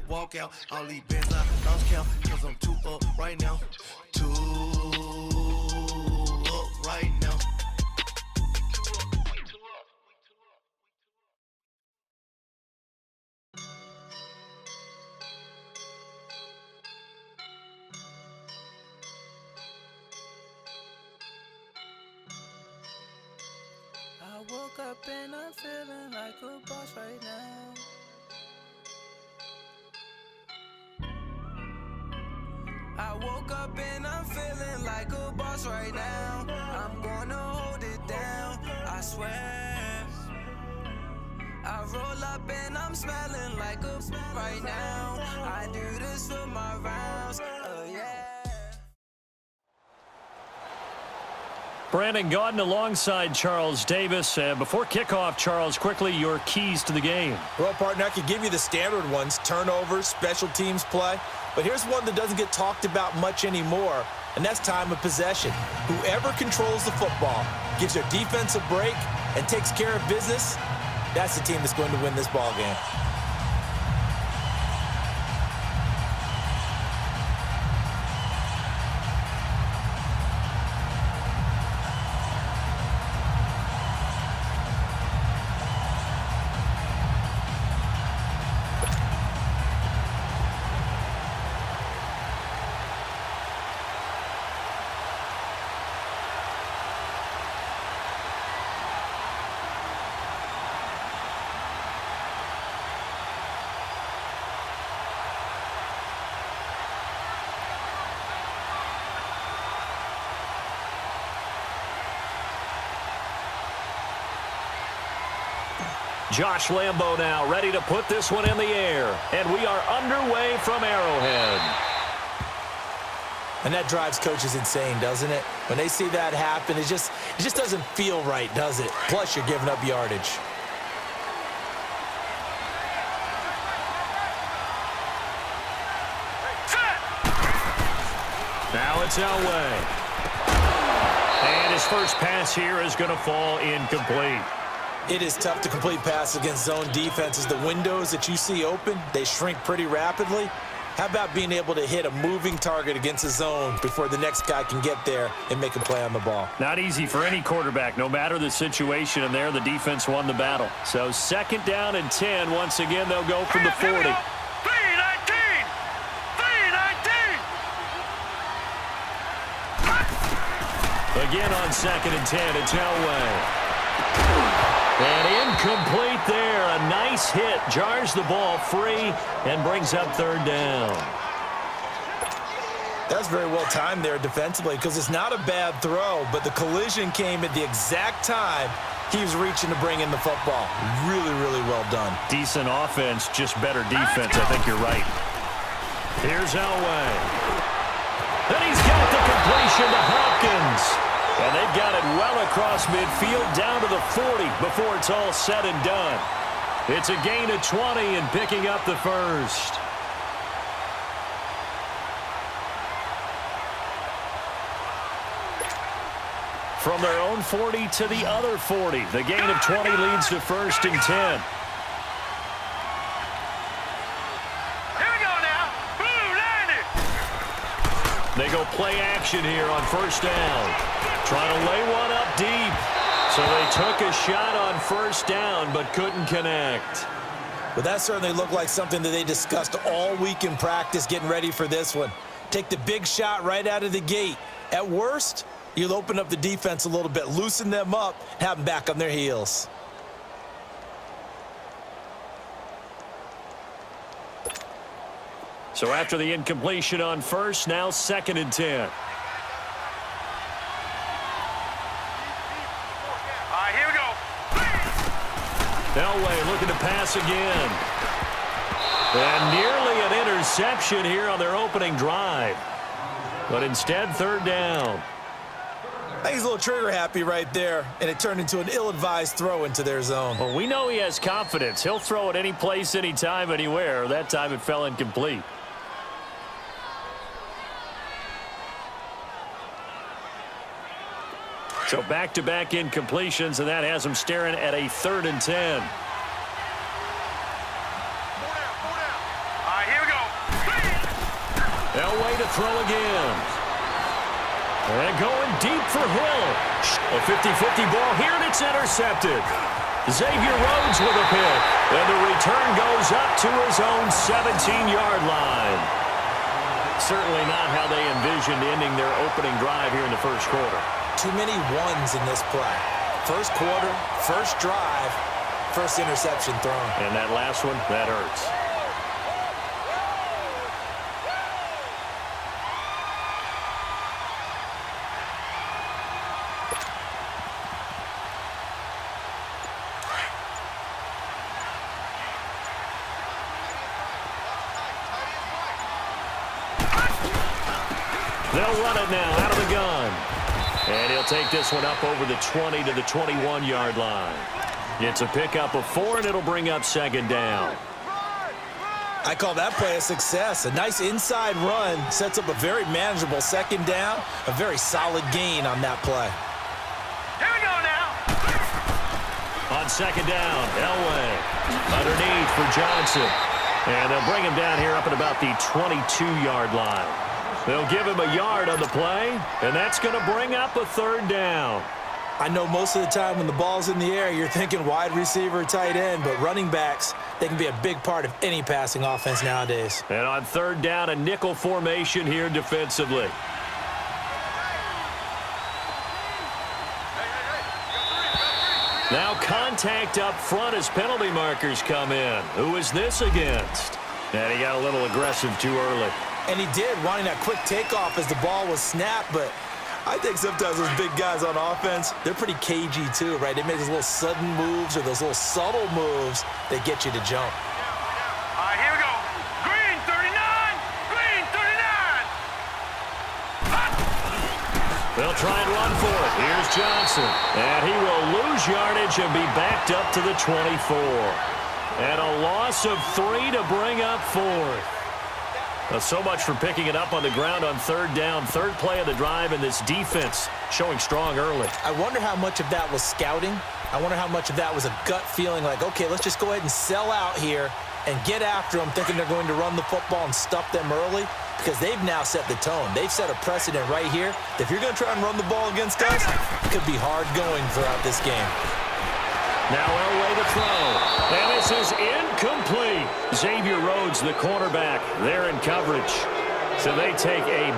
walk out. All these bands I lost count, cause I'm too up right now. Too up right now. I woke up and I'm feeling like a boss right now. I woke up and I'm feeling like a boss right now. I'm gonna hold it down, I swear. I roll up and I'm smelling like a right now. I do this for my rounds, yeah. Brandon Gaudin alongside Charles Davis. Before kickoff, Charles, quickly your keys to the game. Well, partner, I could give you the standard ones, turnovers, special teams play. But here's one that doesn't get talked about much anymore, and that's time of possession. Whoever controls the football, gives their defense a break, and takes care of business, that's the team that's going to win this ball game. Josh Lambo now ready to put this one in the air. And we are underway from Arrowhead. And that drives coaches insane, doesn't it? When they see that happen, it just doesn't feel right, does it? Plus, you're giving up yardage. Now it's Elway. And his first pass here is going to fall incomplete. It is tough to complete passes against zone defenses. The windows that you see open, they shrink pretty rapidly. How about being able to hit a moving target against a zone before the next guy can get there and make a play on the ball? Not easy for any quarterback, no matter the situation, and there the defense won the battle. So 2nd down and 10. Once again, they'll go from the 40. 3-19! Again on 2nd and 10, it's Elway. And incomplete there. A nice hit. Jars the ball free and brings up 3rd down. That's very well timed there defensively because it's not a bad throw, but the collision came at the exact time he was reaching to bring in the football. Really, really well done. Decent offense, just better defense. I think you're right. Here's Elway. Then he's got the completion to Hopkins. And they've got it well across midfield down to the 40 before it's all said and done. It's a gain of 20 and picking up the first. From their own 40 to the other 40. The gain of 20 leads to 1st and 10. They go play action here on 1st down. Trying to lay one up deep. So they took a shot on 1st down but couldn't connect. Well, that certainly looked like something that they discussed all week in practice getting ready for this one. Take the big shot right out of the gate. At worst, you'll open up the defense a little bit, loosen them up, have them back on their heels. So after the incompletion on 1st, now 2nd and 10. Here we go. Elway looking to pass again. And nearly an interception here on their opening drive. But instead, 3rd down. I think he's a little trigger happy right there, and it turned into an ill-advised throw into their zone. Well, we know he has confidence. He'll throw it any place, anytime, anywhere. That time it fell incomplete. So back-to-back incompletions, and that has him staring at a 3rd and 10. Here we Elway to throw again. And going deep for Hill. A 50-50 ball here, and it's intercepted. Xavier Rhodes with a pick. And the return goes up to his own 17-yard line. Certainly not how they envisioned ending their opening drive here in the first quarter. Too many ones in this play. First quarter, first drive, first interception thrown. And that last one, that hurts. They'll run it now out of the gun. And he'll take this one up over the 20 to the 21-yard line. It's a pickup of 4, and it'll bring up second down. I call that play a success. A nice inside run sets up a very manageable second down. A very solid gain on that play. Here we go now. On second down, Elway underneath for Johnson. And they'll bring him down here up at about the 22-yard line. They'll give him a yard on the play, and that's going to bring up a third down. I know most of the time when the ball's in the air, you're thinking wide receiver, tight end, but running backs, they can be a big part of any passing offense nowadays. And on third down, a nickel formation here defensively. Now contact up front as penalty markers come in. Who is this against? And he got a little aggressive too early. And he did, wanting that quick takeoff as the ball was snapped, but I think sometimes those big guys on offense, they're pretty cagey too, right? They make those little sudden moves or those little subtle moves that get you to jump. All right, here we go. Green 39, green 39. They'll try and run for it. Here's Johnson. And he will lose yardage and be backed up to the 24. And a loss of 3 to bring up 4th. So much for picking it up on the ground on third down. Third play of the drive, and this defense showing strong early. I wonder how much of that was scouting. I wonder how much of that was a gut feeling like, okay, let's just go ahead and sell out here and get after them, thinking they're going to run the football and stuff them early, because they've now set the tone. They've set a precedent right here. If you're going to try and run the ball against us, it could be hard going throughout this game. Now Elway to throw. And this is incomplete. Xavier Rhodes, the cornerback, there in coverage. So they take a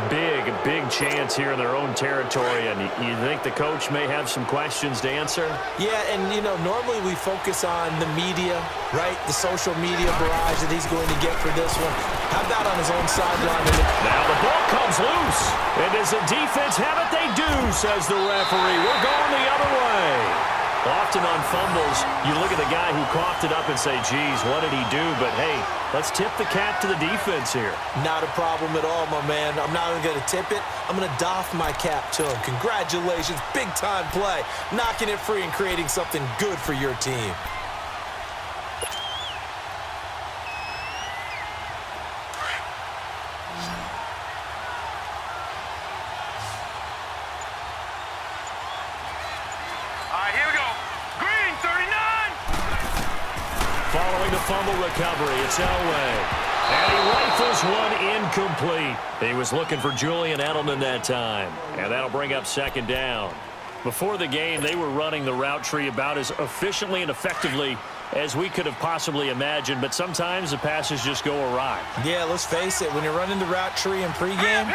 big chance here in their own territory. And you think the coach may have some questions to answer? Yeah, and, normally we focus on the media, right? The social media barrage that he's going to get for this one. How about on his own sideline? Now the ball comes loose. And does the defense have it? They do, says the referee. We're going the other way. Often on fumbles, you look at the guy who coughed it up and say, geez, what did he do? But, hey, let's tip the cap to the defense here. Not a problem at all, my man. I'm not even going to tip it. I'm going to doff my cap to him. Congratulations. Big-time play. Knocking it free and creating something good for your team. Following the fumble recovery, it's Elway. And he rifles one incomplete. He was looking for Julian Edelman that time. And that'll bring up second down. Before the game, they were running the route tree about as efficiently and effectively as we could have possibly imagined. But sometimes the passes just go awry. Yeah, let's face it. When you're running the route tree in pregame,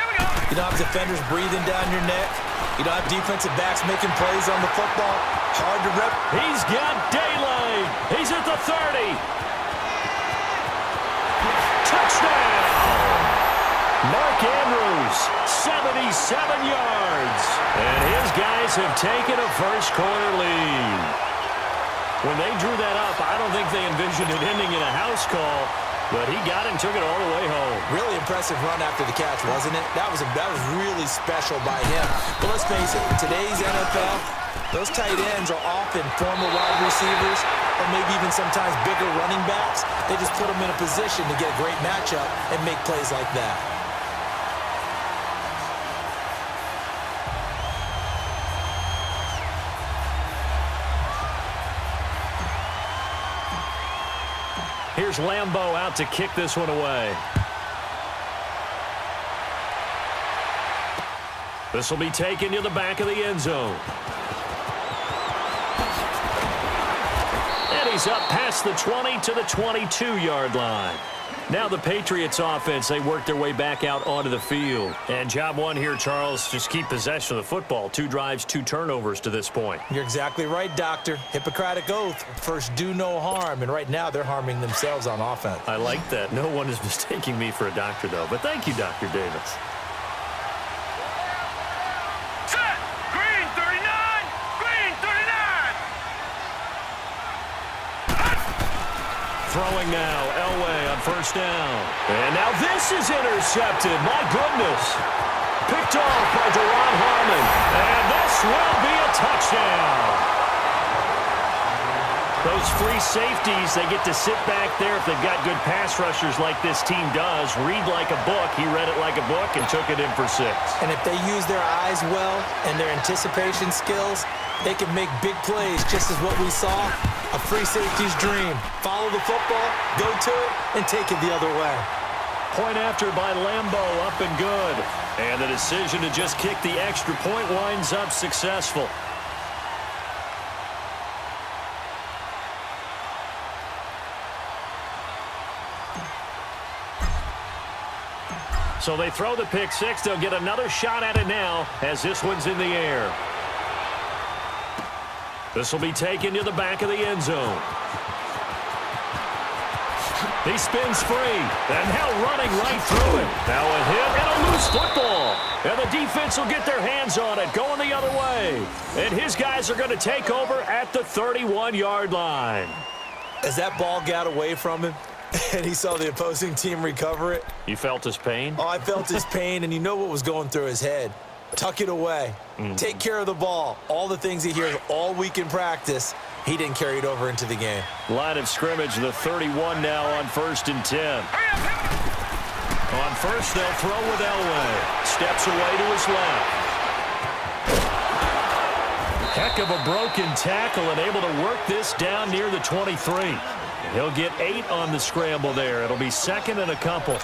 you don't have defenders breathing down your neck. You don't have defensive backs making plays on the football. Hard to rep. He's got daylight. He's at the 30. Touchdown. Mark Andrews, 77 yards. And his guys have taken a first-quarter lead. When they drew that up, I don't think they envisioned it ending in a house call, but he got it and took it all the way home. Really impressive run after the catch, wasn't it? That was really special by him. But let's face it, in today's NFL, those tight ends are often former wide receivers or maybe even sometimes bigger running backs. They just put them in a position to get a great matchup and make plays like that. Here's Lambeau out to kick this one away. This will be taken to the back of the end zone. And he's up past the 20 to the 22-yard line. Now the Patriots offense, they work their way back out onto the field. And job one here, Charles, just keep possession of the football. 2 drives, 2 turnovers to this point. You're exactly right, Doctor. Hippocratic oath, first do no harm. And right now they're harming themselves on offense. I like that. No one is mistaking me for a doctor, though. But thank you, Dr. Davis. Set! Green 39! Green 39! Throwing now, Elway on first down. And now this is intercepted. My goodness. Picked off by Deron Harmon. And this will be a touchdown. Those free safeties, they get to sit back there if they've got good pass rushers like this team does. Read like a book. He read it like a book and took it in for 6. And if they use their eyes well and their anticipation skills, they can make big plays, just as what we saw. A free safety's dream. Follow the football, go to it, and take it the other way. Point after by Lambo, up and good. And the decision to just kick the extra point winds up successful. So they throw the pick 6. They'll get another shot at it now as this one's in the air. This will be taken to the back of the end zone. He spins free, and now running right through it. Now a hit and a loose football. And the defense will get their hands on it, going the other way. And his guys are going to take over at the 31-yard line. As that ball got away from him, and he saw the opposing team recover it. You felt his pain? Oh, I felt his pain, and you know what was going through his head. Tuck it away. Take care of the ball. All the things he hears all week in practice, he didn't carry it over into the game. Line of scrimmage, the 31 now on 1st and 10. On first, they'll throw with Elway. Steps away to his left. Heck of a broken tackle and able to work this down near the 23. He'll get 8 on the scramble there. It'll be 2nd and a couple.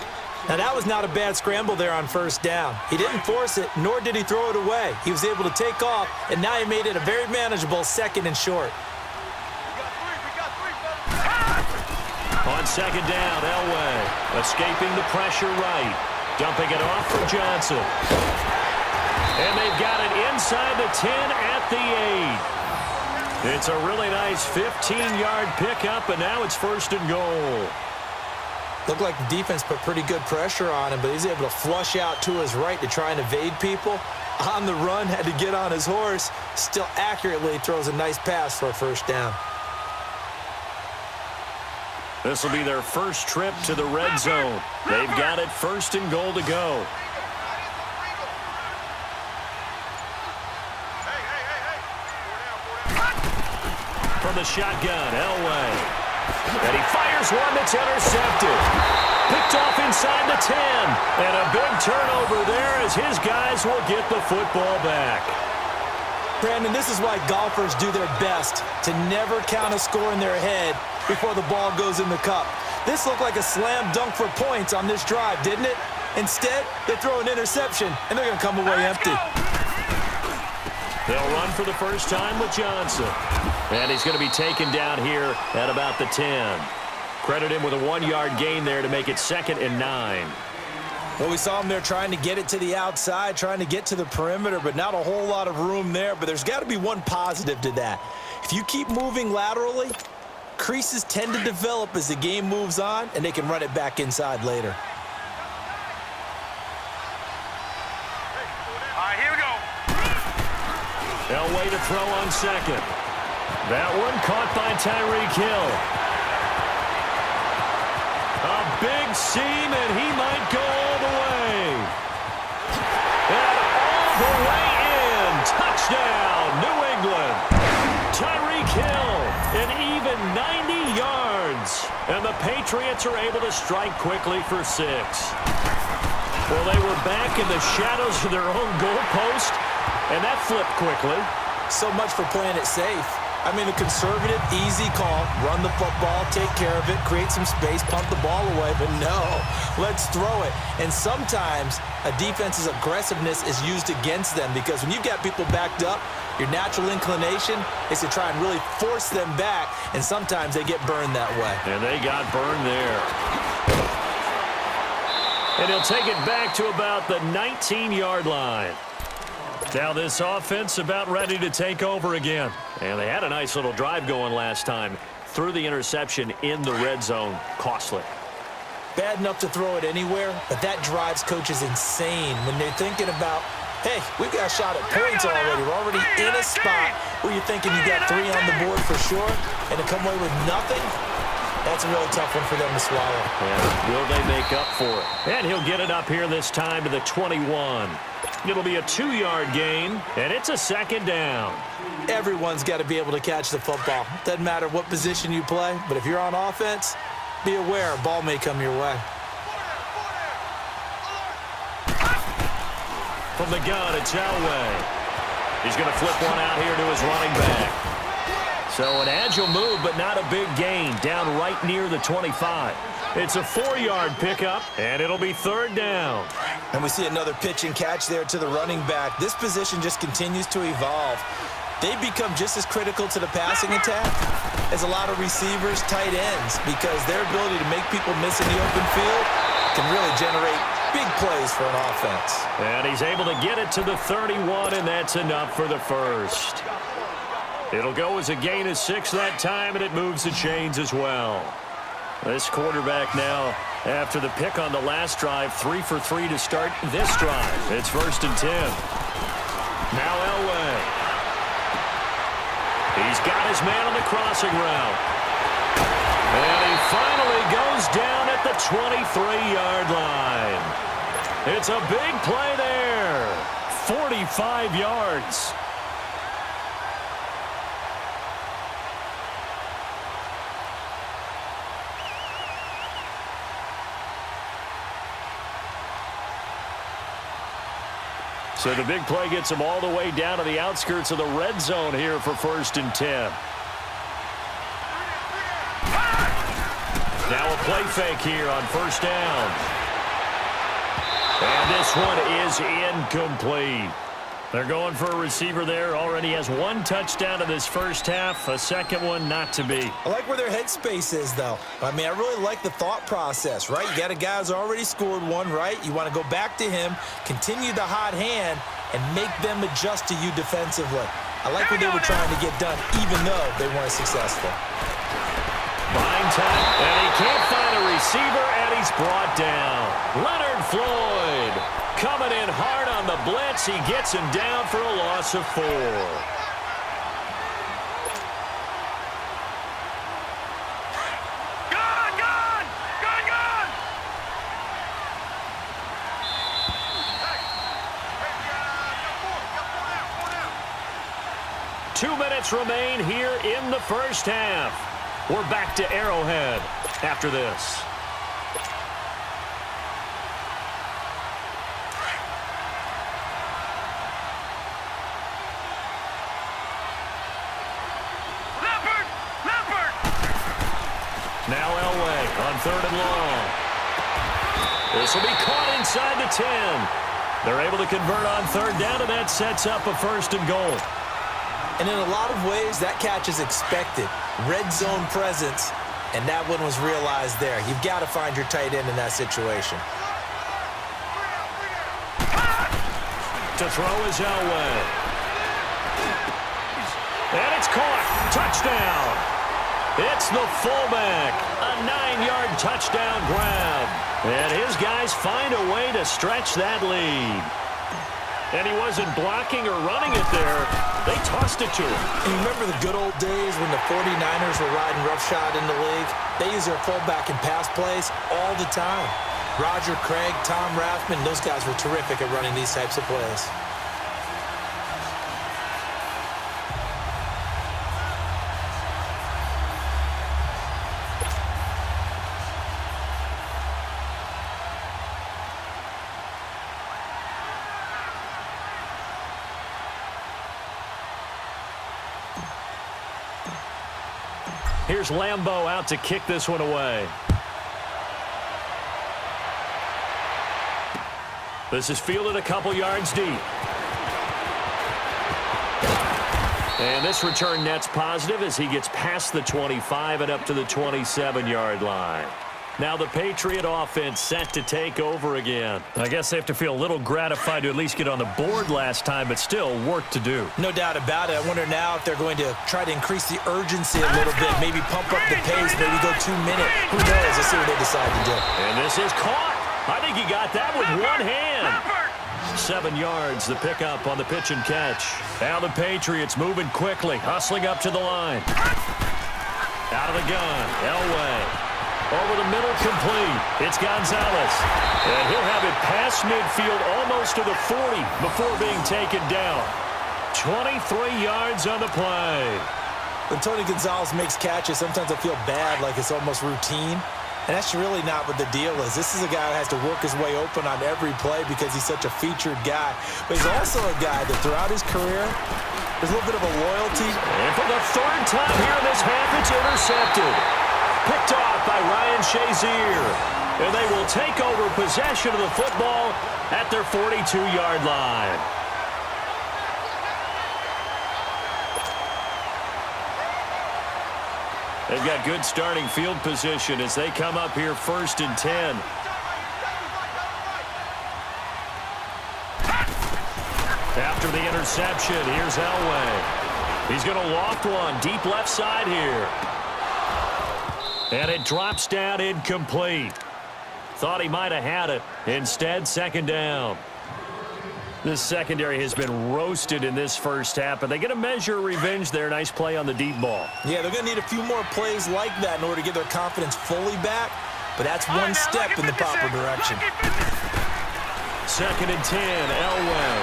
Now, that was not a bad scramble there on first down. He didn't force it, nor did he throw it away. He was able to take off, and now he made it a very manageable 2nd and short. On 2nd down, Elway escaping the pressure right. Dumping it off for Johnson. And they've got it inside the 10 at the 8. It's a really nice 15-yard pickup, and now it's 1st and goal. Looked like the defense put pretty good pressure on him, but he's able to flush out to his right to try and evade people. On the run, had to get on his horse. Still accurately throws a nice pass for a 1st down. This will be their first trip to the red zone. They've got it 1st and goal to go. From the shotgun, Elway. And he fires one that's intercepted. Picked off inside the 10. And a big turnover there as his guys will get the football back. Brandon, this is why golfers do their best to never count a score in their head before the ball goes in the cup. This looked like a slam dunk for points on this drive, didn't it? Instead, they throw an interception, and they're going to come away empty. They'll run for the first time with Johnson. And he's going to be taken down here at about the 10. Credit him with a 1-yard gain there to make it 2nd and 9. Well, we saw him there trying to get it to the outside, trying to get to the perimeter, but not a whole lot of room there. But there's got to be one positive to that. If you keep moving laterally, creases tend to develop as the game moves on, and they can run it back inside later. All right, here we go. Elway to throw on 2nd. That one caught by Tyreek Hill. A big seam, and he might go all the way. And all the way in. Touchdown, New England. Tyreek Hill, an even 90 yards. And the Patriots are able to strike quickly for 6. Well, they were back in the shadows of their own goalpost, and that flipped quickly. So much for playing it safe. I mean, a conservative, easy call. Run the football, take care of it, create some space, pump the ball away. But no, let's throw it. And sometimes a defense's aggressiveness is used against them because when you've got people backed up, your natural inclination is to try and really force them back, and sometimes they get burned that way. And they got burned there. And he'll take it back to about the 19-yard line. Now this offense about ready to take over again. And they had a nice little drive going last time. Threw the interception in the red zone. Costly. Bad enough to throw it anywhere, but that drives coaches insane when they're thinking about, hey, we've got a shot at points already. We're already in a spot where you're thinking you got 3 on the board for sure, and to come away with nothing, that's a really tough one for them to swallow. And will they make up for it? And he'll get it up here this time to the 21. It'll be a 2-yard gain, and it's a second down. Everyone's got to be able to catch the football. Doesn't matter what position you play, but if you're on offense, be aware a ball may come your way. From the gun, it's Elway. He's going to flip one out here to his running back. So an agile move, but not a big gain. Down right near the 25. It's a 4-yard pickup, and it'll be 3rd down. And we see another pitch and catch there to the running back. This position just continues to evolve. They've become just as critical to the passing attack as a lot of receivers, tight ends, because their ability to make people miss in the open field can really generate big plays for an offense. And he's able to get it to the 31, and that's enough for the first. It'll go as a gain of 6 that time, and it moves the chains as well. This quarterback now, after the pick on the last drive, 3 for 3 to start this drive. It's 1st and 10. Now Elway. He's got his man on the crossing route. And he finally goes down at the 23-yard line. It's a big play there. 45 yards. So the big play gets him all the way down to the outskirts of the red zone here for 1st and 10. Now a play fake here on 1st down. And this one is incomplete. They're going for a receiver there. Already has 1 touchdown in this first half. A second one not to be. I like where their headspace is, though. I mean, I really like the thought process, right? You got a guy who's already scored 1, right? You want to go back to him, continue the hot hand, and make them adjust to you defensively. I like what they were trying to get done, even though they weren't successful. Buying time, and he can't find a receiver, and he's brought down. Leonard Floyd coming in hard on the blitz. He gets him down for a loss of 4. Gone! 2 minutes remain here in the first half. We're back to Arrowhead after this. Now Elway on 3rd and long. This will be caught inside the 10. They're able to convert on 3rd down, and that sets up a 1st and goal. And in a lot of ways, that catch is expected. Red zone presence, and that one was realized there. You've got to find your tight end in that situation. To throw is Elway. And it's caught. Touchdown. It's the fullback. A 9-yard touchdown grab. And his guys find a way to stretch that lead. And he wasn't blocking or running it there. They tossed it to him. And you remember the good old days when the 49ers were riding roughshod in the league? They use their fullback in pass plays all the time. Roger Craig, Tom Rathman, those guys were terrific at running these types of plays. Here's Lambeau out to kick this one away. This is fielded a couple yards deep. And this return net's positive as he gets past the 25 and up to the 27-yard line. Now the Patriot offense set to take over again. I guess they have to feel a little gratified to at least get on the board last time, but still work to do. No doubt about it. I wonder now if they're going to try to increase the urgency a little bit, maybe pump up the pace, maybe go 2 minute. Who knows? Let's see what they decide to do. And this is caught. I think he got that with one hand. 7 yards, the pickup on the pitch and catch. Now the Patriots moving quickly, hustling up to the line. Out of the gun, Elway. Over the middle, complete. It's Gonzalez. And he'll have it past midfield almost to the 40 before being taken down. 23 yards on the play. When Tony Gonzalez makes catches, sometimes I feel bad, like it's almost routine. And that's really not what the deal is. This is a guy who has to work his way open on every play because he's such a featured guy. But he's also a guy that throughout his career, there's a little bit of a loyalty. And for the 3rd time here in this half, it's intercepted. Picked off by Ryan Shazier. And they will take over possession of the football at their 42-yard line. They've got good starting field position as they come up here 1st and 10. After the interception, here's Elway. He's going to loft one deep left side here. And it drops down incomplete. Thought he might have had it. Instead, 2nd down. This secondary has been roasted in this first half, but they get a measure of revenge there. Nice play on the deep ball. Yeah, they're going to need a few more plays like that in order to get their confidence fully back, but that's one step in the proper direction. 2nd and 10, Elway.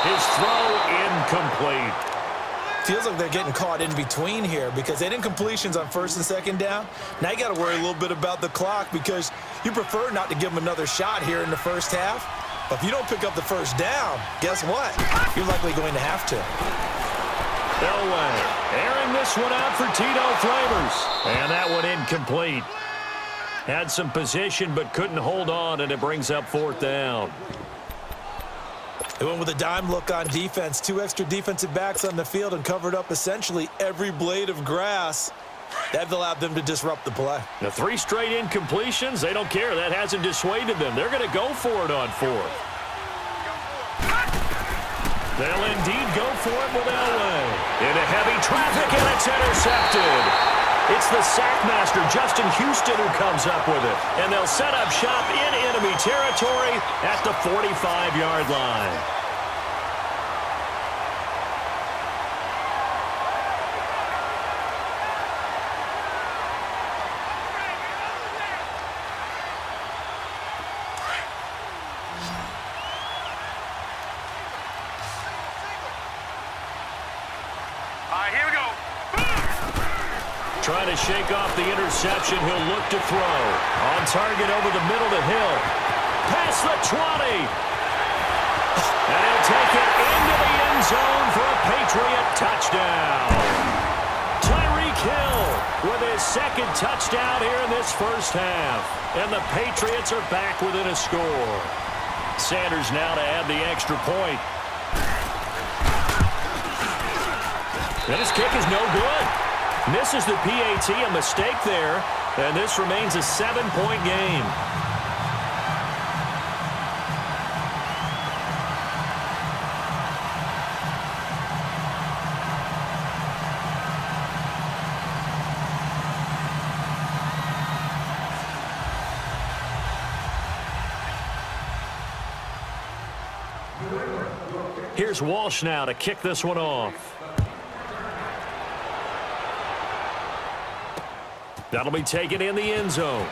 His throw incomplete. Feels like they're getting caught in between here because they didn't completions on 1st and 2nd down. Now you got to worry a little bit about the clock because you prefer not to give them another shot here in the first half. But if you don't pick up the 1st down, guess what? You're likely going to have to. Elway airing this one out for Tito Flavors. And that one incomplete. Had some position but couldn't hold on, and it brings up 4th down. They went with a dime look on defense. 2 extra defensive backs on the field and covered up essentially every blade of grass. That allowed them to disrupt the play. The 3 straight incompletions, they don't care. That hasn't dissuaded them. They're going to go for it on 4th. They'll indeed go for it with Elway. Into heavy traffic, and it's intercepted. It's the sackmaster, Justin Houston, who comes up with it. And they'll set up shop in enemy territory at the 45-yard line. Here we go. Trying to shake off the interception. He'll look to throw. On target over the middle to Hill. Past the 20. And he'll take it into the end zone for a Patriot touchdown. Tyreek Hill with his 2nd touchdown here in this first half. And the Patriots are back within a score. Sanders now to add the extra point. And his kick is no good. Misses the PAT, a mistake there, and this remains a 7-point game. Here's Walsh now to kick this one off. That'll be taken in the end zone.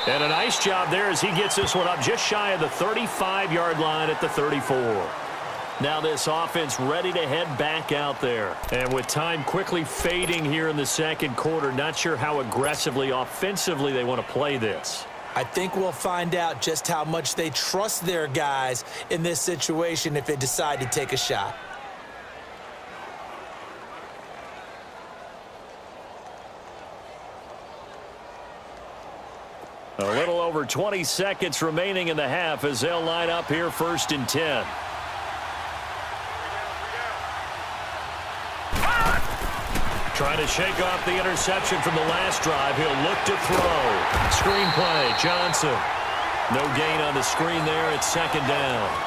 And a nice job there as he gets this one up just shy of the 35-yard line at the 34. Now this offense ready to head back out there. And with time quickly fading here in the 2nd quarter, not sure how aggressively, offensively they want to play this. I think we'll find out just how much they trust their guys in this situation if they decide to take a shot. A little over 20 seconds remaining in the half as they'll line up here 1st and 10. Trying to shake off the interception from the last drive. He'll look to throw. Screen play, Johnson. No gain on the screen there. It's 2nd down.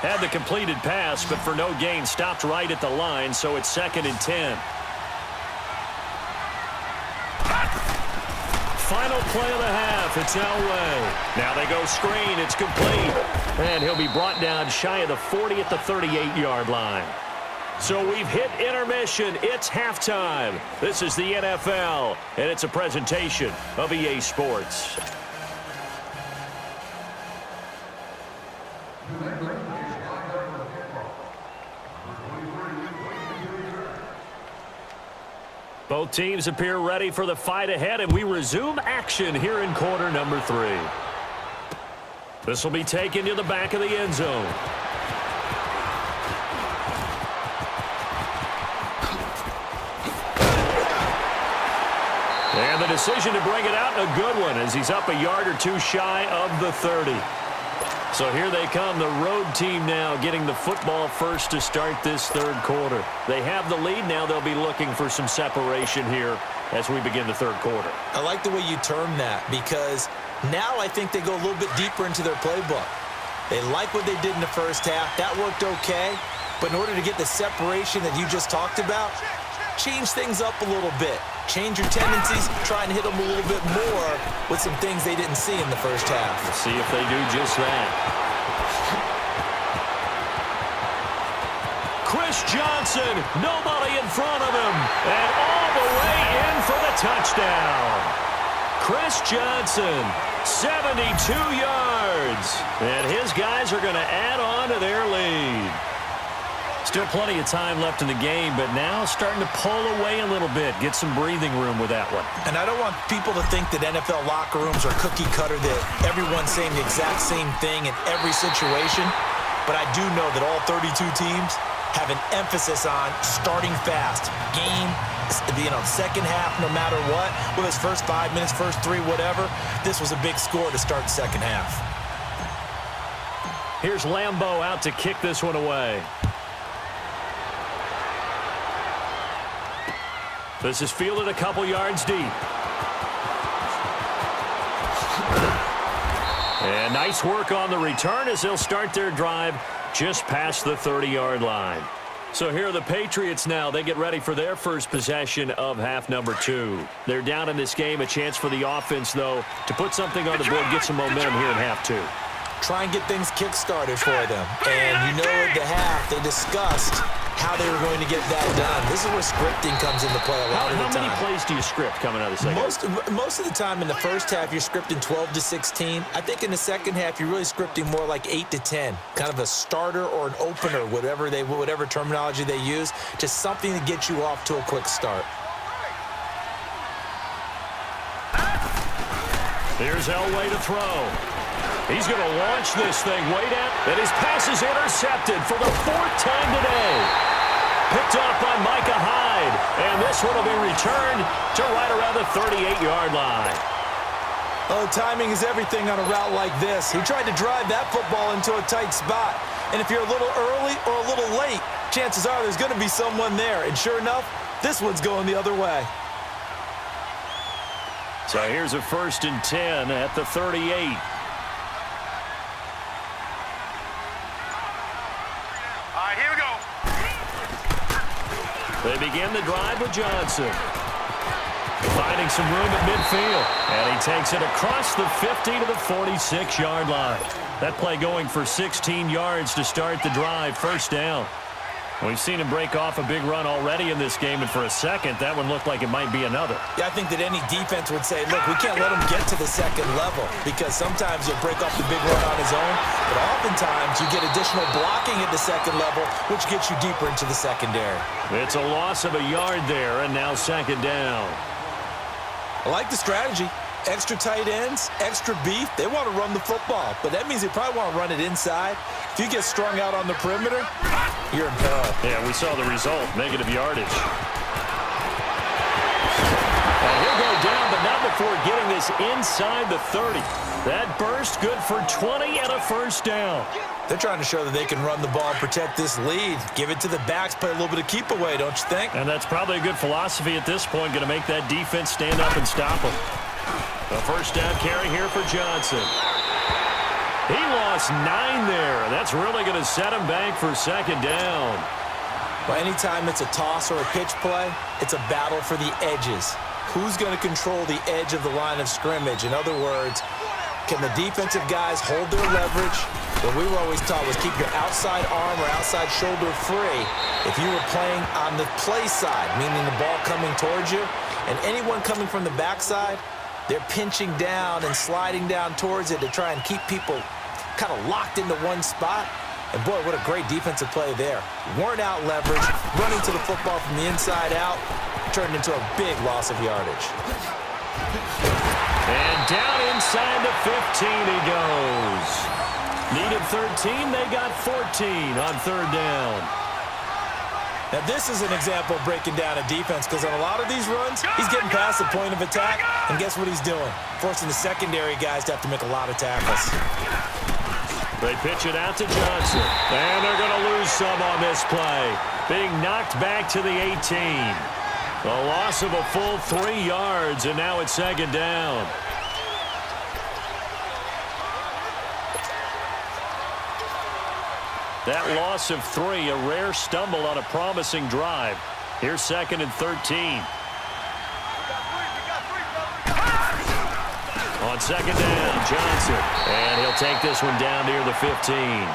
Had the completed pass, but for no gain, stopped right at the line, so it's 2nd and 10. Final play of the half. It's Elway. Now they go screen. It's complete. And he'll be brought down shy of the 40 at the 38-yard line. So we've hit intermission. It's halftime. This is the NFL, and it's a presentation of EA Sports. Both teams appear ready for the fight ahead, and we resume action here in quarter number 3. This will be taken to the back of the end zone. And the decision to bring it out, a good one, as he's up a yard or two shy of the 30. So here they come, the road team now getting the football first to start this 3rd quarter. They have the lead. Now they'll be looking for some separation here as we begin the 3rd quarter. I like the way you term that, because now I think they go a little bit deeper into their playbook. They like what they did in the first half. That worked okay. But in order to get the separation that you just talked about, change things up a little bit. Change your tendencies, try and hit them a little bit more with some things they didn't see in the first half. Let's see if they do just that. Chris Johnson, nobody in front of him, and all the way in for the touchdown. Chris Johnson, 72 yards, and his guys are going to add on to their lead. Still plenty of time left in the game, but now starting to pull away a little bit, get some breathing room with that one. And I don't want people to think that NFL locker rooms are cookie cutter, that everyone's saying the exact same thing in every situation. But I do know that all 32 teams have an emphasis on starting fast. Game, second half, no matter what. Whether it's first 5 minutes, first 3, whatever. This was a big score to start the second half. Here's Lambeau out to kick this one away. This is fielded a couple yards deep. And nice work on the return as they'll start their drive just past the 30-yard line. So here are the Patriots now. They get ready for their first possession of half number 2. They're down in this game. A chance for the offense, though, to put something on the board, get some momentum here in half 2. Try and get things kick-started for them. And you know at the half, they discussed how they were going to get that done. This is where scripting comes into play a lot of the time. How many plays do you script coming out of the second half? Most of the time in the first half, you're scripting 12 to 16. I think in the second half, you're really scripting more like 8 to 10. Kind of a starter or an opener, whatever terminology they use, just something to get you off to a quick start. Here's Elway to throw. He's going to launch this thing way down, and his pass is intercepted for the 4th time today. Picked off by Micah Hyde, and this one will be returned to right around the 38-yard line. Oh, timing is everything on a route like this. He tried to drive that football into a tight spot, and if you're a little early or a little late, chances are there's going to be someone there, and sure enough, this one's going the other way. So here's a 1st and 10 at the 38. Here we go. They begin the drive with Johnson. Finding some room at midfield. And he takes it across the 50 to the 46-yard line. That play going for 16 yards to start the drive. 1st down. We've seen him break off a big run already in this game, and for a second, that one looked like it might be another. Yeah, I think that any defense would say, look, we can't let him get to the second level, because sometimes he'll break off the big run on his own, but oftentimes you get additional blocking at the second level, which gets you deeper into the secondary. It's a loss of a yard there, and now 2nd down. I like the strategy. Extra tight ends, extra beef, they want to run the football, but that means they probably want to run it inside. If you get strung out on the perimeter, you're in peril. Yeah, we saw the result, negative yardage. And he'll go down, but not before getting this inside the 30. That burst good for 20 and a first down. They're trying to show that they can run the ball and protect this lead. Give it to the backs, play a little bit of keep away, don't you think? And that's probably a good philosophy at this point, going to make that defense stand up and stop them. A first down carry here for Johnson. He lost 9 there. That's really going to set him back for second down. Well, anytime it's a toss or a pitch play, it's a battle for the edges. Who's going to control the edge of the line of scrimmage? In other words, can the defensive guys hold their leverage? What we were always taught was keep your outside arm or outside shoulder free if you were playing on the play side, meaning the ball coming towards you, and anyone coming from the backside, they're pinching down and sliding down towards it to try and keep people kind of locked into one spot. And boy, what a great defensive play there. Worn out leverage, running to the football from the inside out, turned into a big loss of yardage. And down inside the 15 he goes. Needed 13, they got 14 on third down. Now this is an example of breaking down a defense, because on a lot of these runs, he's getting past the point of attack, and guess what he's doing? Forcing the secondary guys to have to make a lot of tackles. They pitch it out to Johnson, and they're going to lose some on this play. Being knocked back to the 18. A loss of a full 3 yards, and now it's second down. That loss of 3, a rare stumble on a promising drive. Here's second and 13. On second down, Johnson. And he'll take this one down near the 15.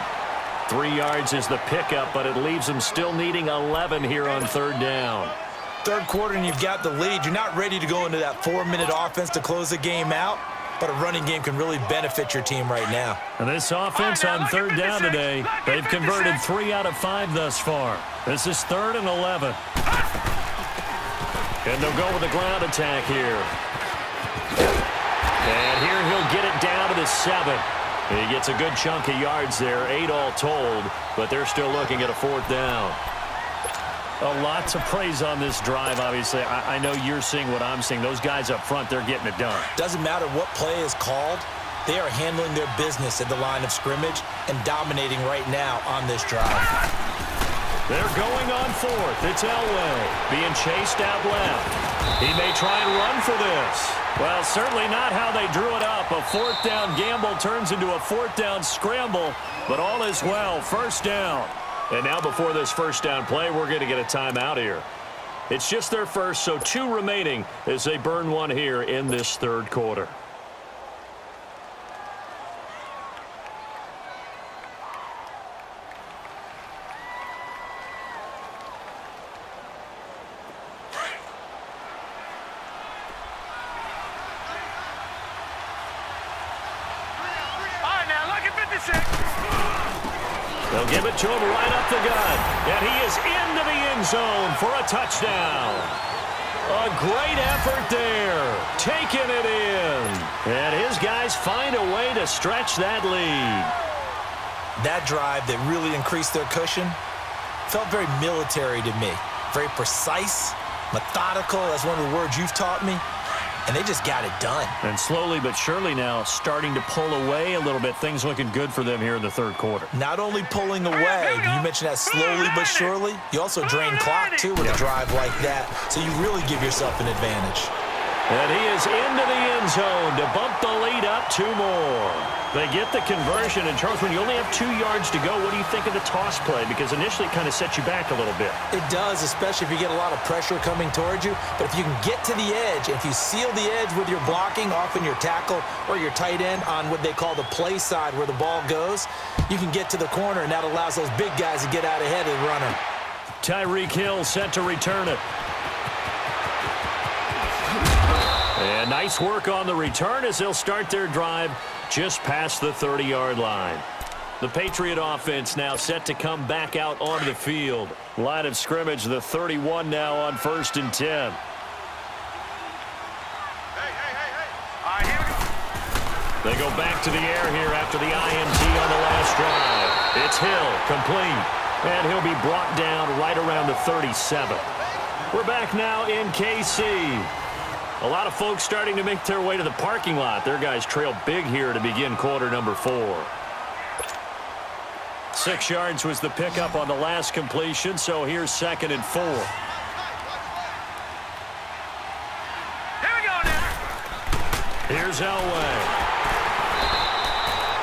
3 yards is the pickup, but it leaves him still needing 11 here on third down. Third quarter and you've got the lead. You're not ready to go into that 4-minute offense to close the game out, but a running game can really benefit your team right now. And this offense on third down today, they've converted 3 out of 5 thus far. This is 3rd and 11. And they'll go with the ground attack here. And here he'll get it down to the 7. He gets a good chunk of yards there, 8 all told, but they're still looking at a 4th down. A lot to praise on this drive, obviously. I know you're seeing what I'm seeing. Those guys up front, they're getting it done. Doesn't matter what play is called. They are handling their business at the line of scrimmage and dominating right now on this drive. They're going on 4th. It's Elway being chased out left. He may try and run for this. Well, certainly not how they drew it up. A 4th down gamble turns into a 4th down scramble, but all is well. First down. And now before this first down play, we're going to get a timeout here. It's just their first, so 2 remaining as they burn one here in this third quarter. They'll give it to him right up the gut. And he is into the end zone for a touchdown. A great effort there. Taking it in. And his guys find a way to stretch that lead. That drive that really increased their cushion felt very military to me. Very precise, methodical. That's one of the words you've taught me. And they just got it done. And slowly but surely now starting to pull away a little bit. Things looking good for them here in the third quarter. Not only pulling away, you mentioned that slowly but surely, you also drain clock too with a drive like that. So you really give yourself an advantage. And he is into the end zone to bump the lead up 2 more. They get the conversion. And, Charles, when you only have 2 yards to go, what do you think of the toss play? Because initially it kind of sets you back a little bit. It does, especially if you get a lot of pressure coming towards you. But if you can get to the edge, if you seal the edge with your blocking, often your tackle or your tight end on what they call the play side where the ball goes, you can get to the corner, and that allows those big guys to get out ahead of the runner. Tyreek Hill set to return it. And nice work on the return as they'll start their drive just past the 30-yard line. The Patriot offense now set to come back out onto the field. Line of scrimmage, the 31 now on 1st and 10. All right, here we go. They go back to the air here after the INT on the last drive. It's Hill, complete. And he'll be brought down right around the 37. We're back now in KC. A lot of folks starting to make their way to the parking lot. Their guys trail big here to begin quarter number 4. 6 yards was the pickup on the last completion, so here's 2nd and 4. Here we go now. Here's Elway.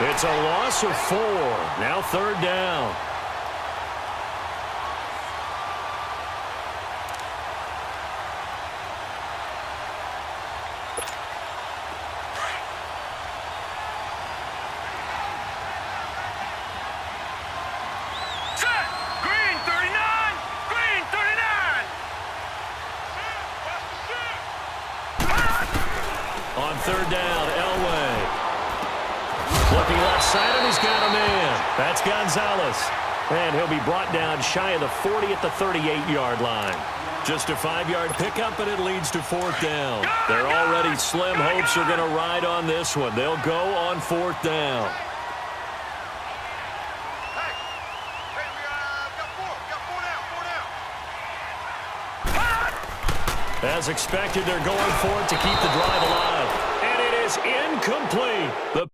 It's a loss of 4. Now 3rd down. Set. Green 39. Green 39. On 3rd down, Elway. Looking left side, and he's got a man. That's Gonzalez. And he'll be brought down shy of the 40 at the 38-yard line. Just a 5-yard pickup, and it leads to 4th down. Their already slim hopes are going to ride on this one. They'll go on 4th down. Hey, we got 4 now. As expected, they're going for it to keep the drive alive. And it is incomplete. The